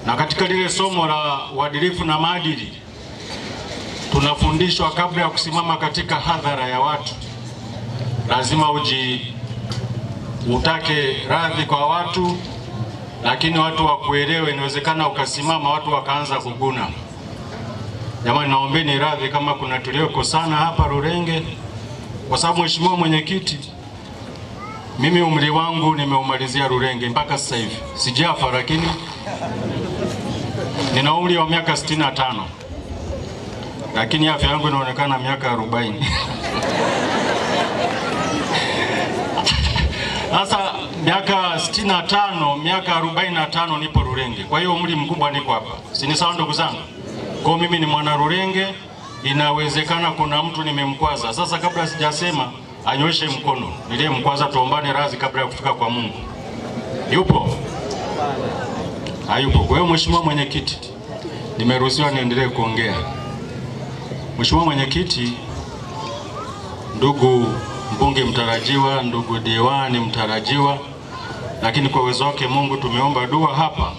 Na katika lile somo la uadilifu na maadili tunafundishwa kabla ya kusimama katika hadhara ya watu, lazima utake radhi kwa watu, lakini watu wakuelewe. Inawezekana ukasimama watu wakaanza kuguna. Jamani, naombeni radhi kama kuna tuliokosana hapa Rurenge, kwa sababu mheshimiwa mwenyekiti, mimi umri wangu nimeumalizia Rurenge mpaka sasa hivi. Sijafa, lakini nina umri wa miaka 65. Lakini afya yangu inaonekana miaka 40. Sasa miaka 65, miaka 45 nipo Rurenge. Kwa hiyo umri mkubwa niko hapa. Si ni sawa ndugu zangu? Kwa mimi ni mwana Rurenge, inawezekana kuna mtu nimemkwaza. Sasa kabla sijasema, anyoshe mkono. Niliyemkwaza tuombane radhi kabla ya kufika kwa Mungu. Yupo? Hayupo. Kwa hiyo mheshimiwa mwenyekiti, nimeruhusiwa niendelee kuongea. Mheshimiwa mwenyekiti, ndugu mbunge mtarajiwa, ndugu diwani mtarajiwa, lakini kwa uwezo wake Mungu tumeomba dua hapa.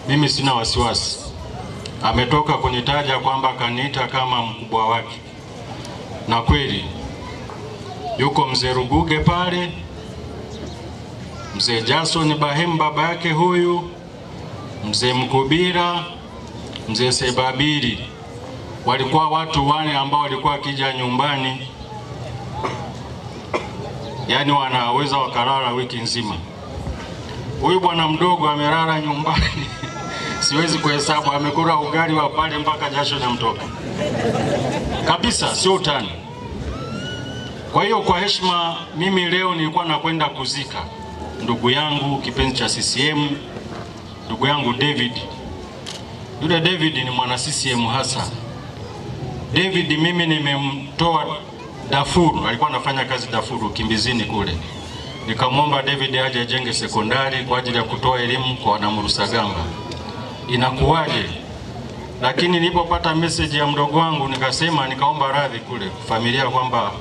Mimi sina wasiwasi. Ametoka kunitaja kwamba kaniita kama mkubwa wake. Na kweli yuko mzee Ruguge pale, mzee Jason Bahemu baba yake huyu, mzee Mkubira, mzee Sebabiri. Walikuwa watu wane ambao walikuwa wakija nyumbani, yani wanaweza wakalala wiki nzima. Huyu bwana mdogo amelala nyumbani siwezi kuhesabu, amekula ugali wa pale mpaka jasho linamtoka. Kabisa, sio utani. Kwa hiyo kwa heshima, mimi leo nilikuwa nakwenda kuzika ndugu yangu kipenzi cha CCM, ndugu yangu David. Yule David ni mwana CCM hasa. David mimi nimemtoa Dafuru, alikuwa anafanya kazi Dafuru Kimbizini kule. Nikamwomba David aje ajenge sekondari kwa ajili ya kutoa elimu kwa wanamurusagamba. Inakuwaje? Lakini nilipopata message ya mdogo wangu nikaomba radhi kule familia kwamba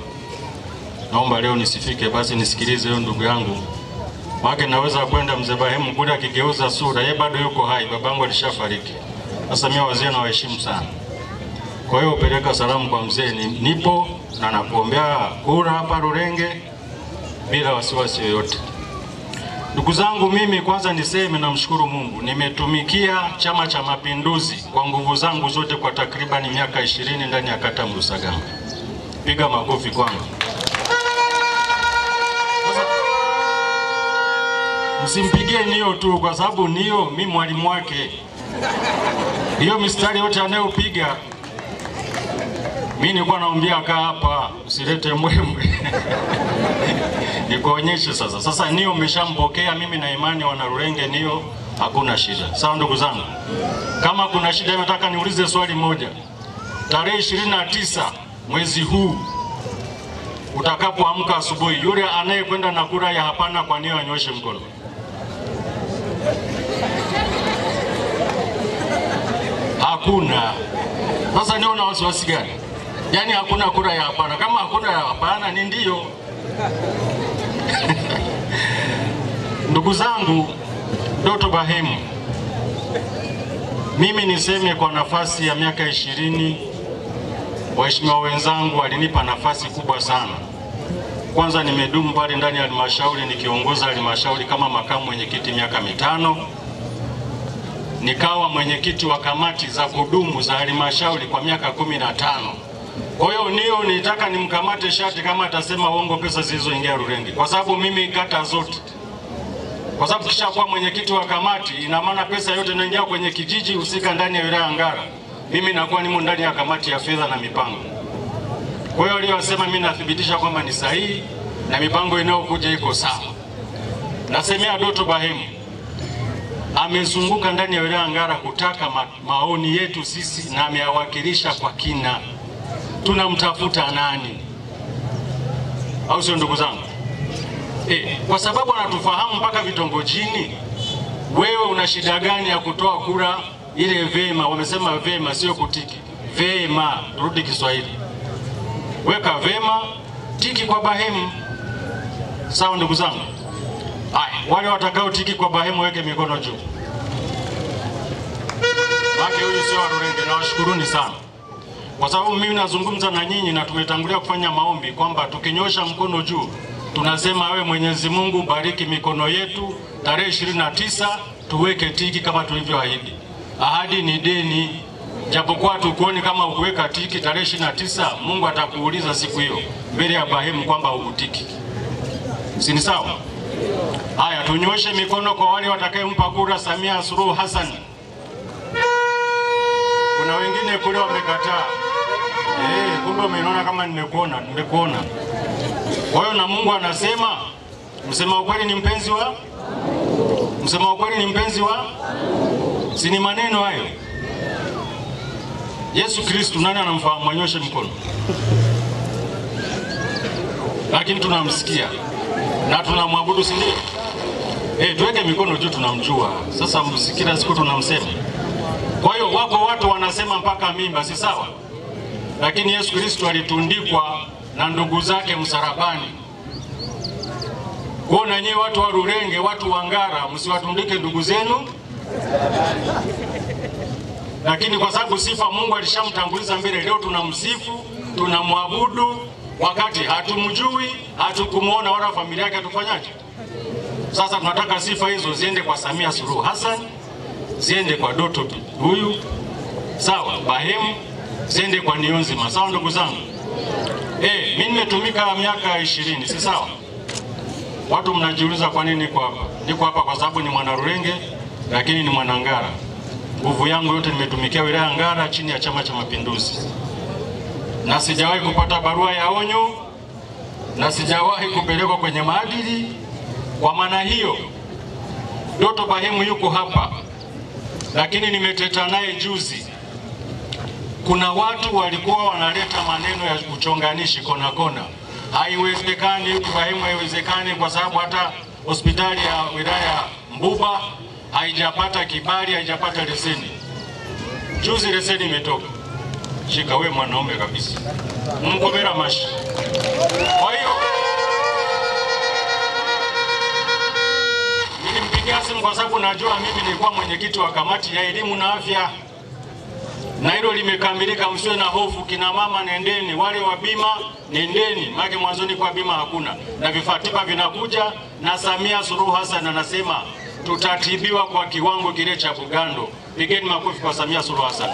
naomba leo nisifike, basi nisikilize huyo ndugu yangu. Maana naweza kwenda mzee Bahemu kule akigeuza sura, yeye bado yuko hai, babangu alishafariki. Sasa mimi wazee na waheshimu sana. Kwa hiyo upeleka salamu kwa mzee, nipo na nakuombea kura hapa Rurenge bila wasiwasi yoyote. Ndugu zangu, mimi kwanza niseme namshukuru Mungu. Nimetumikia Chama cha Mapinduzi kwa nguvu zangu zote kwa takriban miaka 20 ndani ya kata Murusagamba. Piga makofi kwangu. Msimpigie Nio tu kwa sababu Nio mimi mwalimu wake. Hiyo mistari yote anayopiga mimi nilikuwa naambia kaa hapa, usilete mwemwe. Nikuonyeshe sasa. Sasa Nio umeshampokea, mimi na imani wana Rurenge Nio hakuna shida. Sawa ndugu zangu? Kama kuna shida nataka niulize swali moja. Tarehe 29 mwezi huu utakapoamka asubuhi, yule anayekwenda na kura ya hapana kwa Nio anyoshe mkono. Hakuna. Sasa Nio na wasiwasi gani? Yaani hakuna kura ya hapana. Kama hakuna ya hapana ni ndio. Ndugu zangu, Doto Bahemu, mimi niseme kwa nafasi ya miaka 20, waheshimiwa wenzangu walinipa nafasi kubwa sana. Kwanza nimedumu pale ndani ya halmashauri nikiongoza halmashauri kama makamu mwenyekiti miaka 5. Nikawa mwenyekiti wa kamati za kudumu za halmashauri kwa miaka 15. Kwa hiyo Nio nitaka nimkamate shati kama atasema uongo pesa zilizoingia Rurenge. Kwa sababu mimi kata zote. Kwa sababu kisha kuwa mwenyekiti wa kamati, ina maana pesa yote inaingia kwenye kijiji husika ndani ya wilaya Ngara. Mimi nakuwa nimo ndani ya kamati ya fedha na mipango. Kwa hiyo aliyosema mimi nathibitisha kwamba ni sahihi na mipango inayokuja iko sawa. Nasemea Doto Bahemu amezunguka ndani ya wilaya Ngara kutaka maoni yetu sisi na amewakilisha kwa kina. Tunamtafuta nani? Au sio ndugu zangu? Kwa sababu anatufahamu mpaka vitongojini. Wewe una shida gani ya kutoa kura ile vema? Wamesema vema sio kutiki. Vema, rudi Kiswahili. Weka vema, tiki kwa Bahemu. Sawa ndugu zangu? Haya, wale watakao tiki kwa Bahemu weke mikono juu. Rurenge, huyu sio wa Rurenge. Nawashukuruni sana kwa sababu mimi nazungumza na nyinyi na tumetangulia kufanya maombi kwamba tukinyosha mkono juu tunasema wewe Mwenyezi Mungu bariki mikono yetu, tarehe 29 tuweke tiki kama tulivyoahidi. Ahadi ni deni, japokuwa tukuoni kama ukuweka tiki tarehe 29, Mungu atakuuliza siku hiyo mbele ya Bahemu kwamba ukutiki. Si ni sawa? Haya, tunyoshe mikono kwa wale watakayempa kura Samia Suluhu Hassan. Kuna wengine kule wamekataa. Kumbe umeona kama nimekuona. Kwa hiyo na Mungu anasema msema ukweli ni mpenzi wa? Msema ukweli ni mpenzi wa? Si ni maneno hayo? Yesu Kristo nani anamfahamu? Anyoshe mkono. Lakini tunamsikia na tunamwabudu, si ndio? Tuweke mikono juu, tunamjua. Sasa msikira siku tunamsema. Kwa hiyo wako watu wanasema mpaka mimba, si sawa? Lakini Yesu Kristo alitundikwa na ndugu zake msalabani. Kwa na nyie watu wa Rurenge, watu wa Ngara, msiwatundike ndugu zenu. Lakini kwa sababu sifa Mungu alishamtanguliza mbele, leo tunamsifu, tunamwabudu wakati hatumjui, hatukumuona wala familia yake hatufanyaje. Sasa tunataka sifa hizo ziende kwa Samia Suluhu Hassan, ziende kwa Doto huyu, sawa, Bahemu, ziende kwa Niyonzima. Sawa ndugu zangu? Mimi nimetumika miaka 20, si sawa? Watu mnajiuliza kwa nini niko hapa? Niko hapa kwa sababu ni mwana Rurenge, lakini ni mwana Ngara. Nguvu yangu yote nimetumikia wilaya Ngara chini ya Chama cha Mapinduzi. Na sijawahi kupata barua ya onyo, na sijawahi kupelekwa kwenye maadili. Kwa maana hiyo Doto Bahemu yuko hapa, lakini nimeteta naye juzi. Kuna watu walikuwa wanaleta maneno ya kuchonganishi kona. Haiwezekani Bahemu, haiwezekani kwa sababu hata hospitali ya wilaya Mbuba haijapata kibali, haijapata leseni. Juzi leseni imetoka. Shika wewe mwanaume kabisa. Mkomera mashi. Kwa hiyo nilimpigia simu kwa sababu najua mimi nilikuwa mwenyekiti wa kamati ya elimu na afya. Na hilo limekamilika, msiwe na hofu. Kina mama nendeni, wale wa bima nendeni, maana mwanzoni kwa bima hakuna. Na vifaa tiba vinakuja, na Samia Suluhu Hassan anasema tutatibiwa kwa kiwango kile cha Bugando. Pigeni makofi kwa Samia Suluhu Hassan.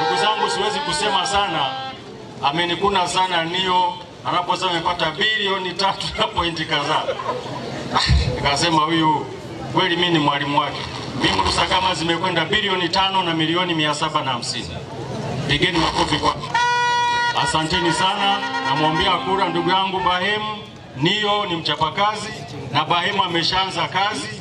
Ndugu zangu, siwezi kusema sana, amenikuna sana Nio anaposema amepata bilioni 3 na pointi kadhaa. Nikasema huyu kweli mimi ni mwalimu wake. Mimi Lusakama zimekwenda bilioni 5 na milioni 750. Pigeni makofi kwa. Asanteni sana, namwombea kura ndugu yangu Bahemu. Nio ni mchapakazi na Bahemu ameshaanza kazi.